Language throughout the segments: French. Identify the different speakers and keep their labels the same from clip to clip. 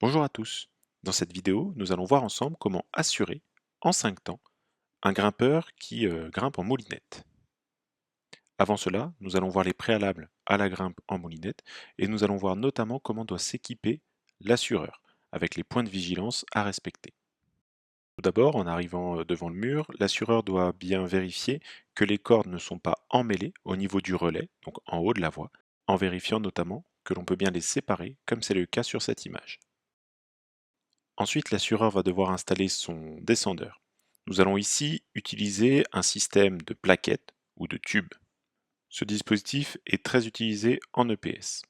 Speaker 1: Bonjour à tous. Dans cette vidéo, nous allons voir ensemble comment assurer, en 5 temps, un grimpeur qui grimpe en moulinette. Avant cela, nous allons voir les préalables à la grimpe en moulinette et nous allons voir notamment comment doit s'équiper l'assureur, avec les points de vigilance à respecter. Tout d'abord, en arrivant devant le mur, l'assureur doit bien vérifier que les cordes ne sont pas emmêlées au niveau du relais, donc en haut de la voie, en vérifiant notamment que l'on peut bien les séparer, comme c'est le cas sur cette image. Ensuite, l'assureur va devoir installer son descendeur. Nous allons ici utiliser un système de plaquettes ou de tubes. Ce dispositif est très utilisé en EPS.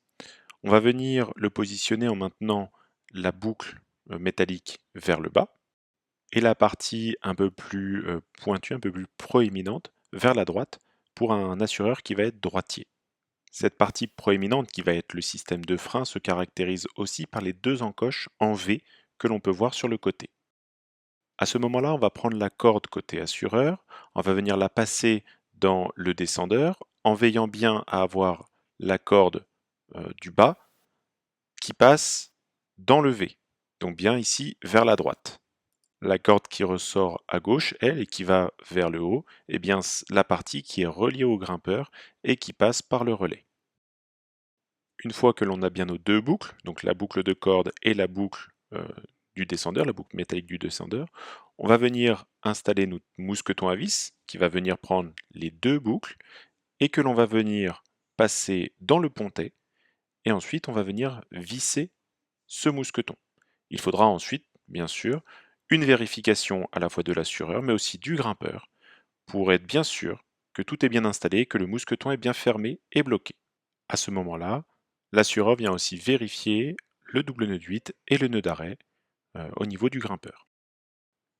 Speaker 1: On va venir le positionner en maintenant la boucle métallique vers le bas et la partie un peu plus pointue, un peu plus proéminente vers la droite pour un assureur qui va être droitier. Cette partie proéminente qui va être le système de frein se caractérise aussi par les deux encoches en V que l'on peut voir sur le côté. À ce moment-là, on va prendre la corde côté assureur, on va venir la passer dans le descendeur en veillant bien à avoir la corde du bas qui passe dans le V, donc bien ici vers la droite. La corde qui ressort à gauche, elle, et qui va vers le haut, eh bien la partie qui est reliée au grimpeur et qui passe par le relais. Une fois que l'on a bien nos deux boucles, donc la boucle de corde et la boucle du descendeur, la boucle métallique du descendeur, on va venir installer notre mousqueton à vis qui va venir prendre les deux boucles et que l'on va venir passer dans le pontet et ensuite on va venir visser ce mousqueton. Il faudra ensuite, bien sûr, une vérification à la fois de l'assureur mais aussi du grimpeur pour être bien sûr que tout est bien installé, que le mousqueton est bien fermé et bloqué. À ce moment-là, l'assureur vient aussi vérifier le double nœud de 8 et le nœud d'arrêt au niveau du grimpeur.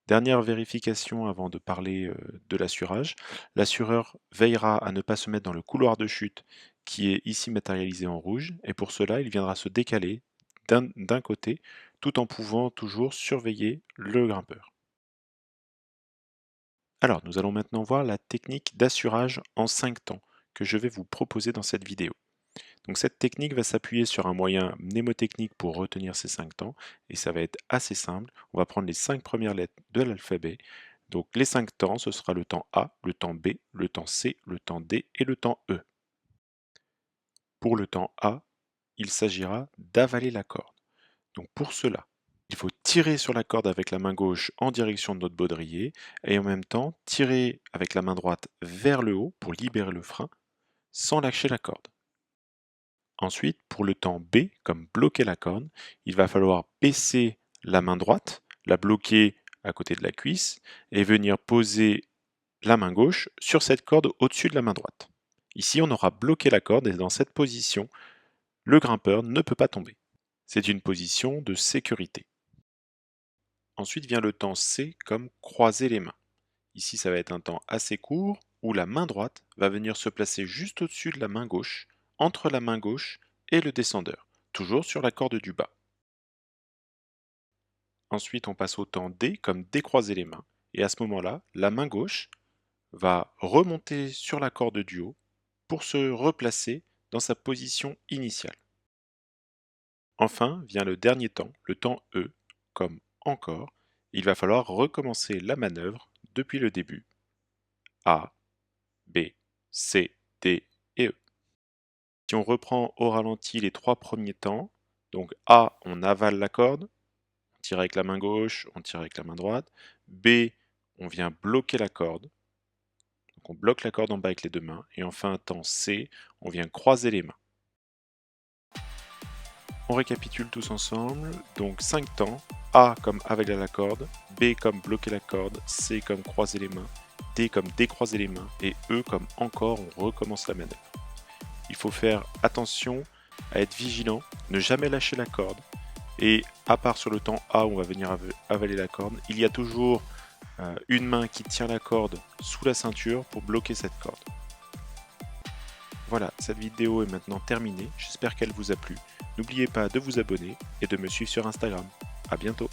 Speaker 1: Dernière vérification avant de parler de l'assurage, l'assureur veillera à ne pas se mettre dans le couloir de chute qui est ici matérialisé en rouge et pour cela il viendra se décaler d'un côté tout en pouvant toujours surveiller le grimpeur. Alors nous allons maintenant voir la technique d'assurage en 5 temps que je vais vous proposer dans cette vidéo. Donc cette technique va s'appuyer sur un moyen mnémotechnique pour retenir ces 5 temps, et ça va être assez simple. On va prendre les 5 premières lettres de l'alphabet. Donc les 5 temps, ce sera le temps A, le temps B, le temps C, le temps D et le temps E. Pour le temps A, il s'agira d'avaler la corde. Donc pour cela, il faut tirer sur la corde avec la main gauche en direction de notre baudrier, et en même temps tirer avec la main droite vers le haut pour libérer le frein, sans lâcher la corde. Ensuite, pour le temps B, comme bloquer la corde, il va falloir baisser la main droite, la bloquer à côté de la cuisse et venir poser la main gauche sur cette corde au-dessus de la main droite. Ici, on aura bloqué la corde et dans cette position, le grimpeur ne peut pas tomber. C'est une position de sécurité. Ensuite vient le temps C comme croiser les mains. Ici, ça va être un temps assez court où la main droite va venir se placer juste au-dessus de la main gauche, entre la main gauche et le descendeur, toujours sur la corde du bas. Ensuite, on passe au temps D comme décroiser les mains, et à ce moment-là, la main gauche va remonter sur la corde du haut pour se replacer dans sa position initiale. Enfin vient le dernier temps, le temps E, comme encore, il va falloir recommencer la manœuvre depuis le début. A, B, C, D et E. Si on reprend au ralenti les 3 premiers temps, donc A, on avale la corde, on tire avec la main gauche, on tire avec la main droite. B, on vient bloquer la corde, donc on bloque la corde en bas avec les deux mains. Et enfin, temps C, on vient croiser les mains. On récapitule tous ensemble, donc 5 temps, A comme avaler la corde, B comme bloquer la corde, C comme croiser les mains, D comme décroiser les mains, et E comme encore on recommence la manœuvre. Il faut faire attention à être vigilant, ne jamais lâcher la corde, et à part sur le temps A où on va venir avaler la corde, il y a toujours une main qui tient la corde sous la ceinture pour bloquer cette corde. Voilà, cette vidéo est maintenant terminée, j'espère qu'elle vous a plu. N'oubliez pas de vous abonner et de me suivre sur Instagram. A bientôt.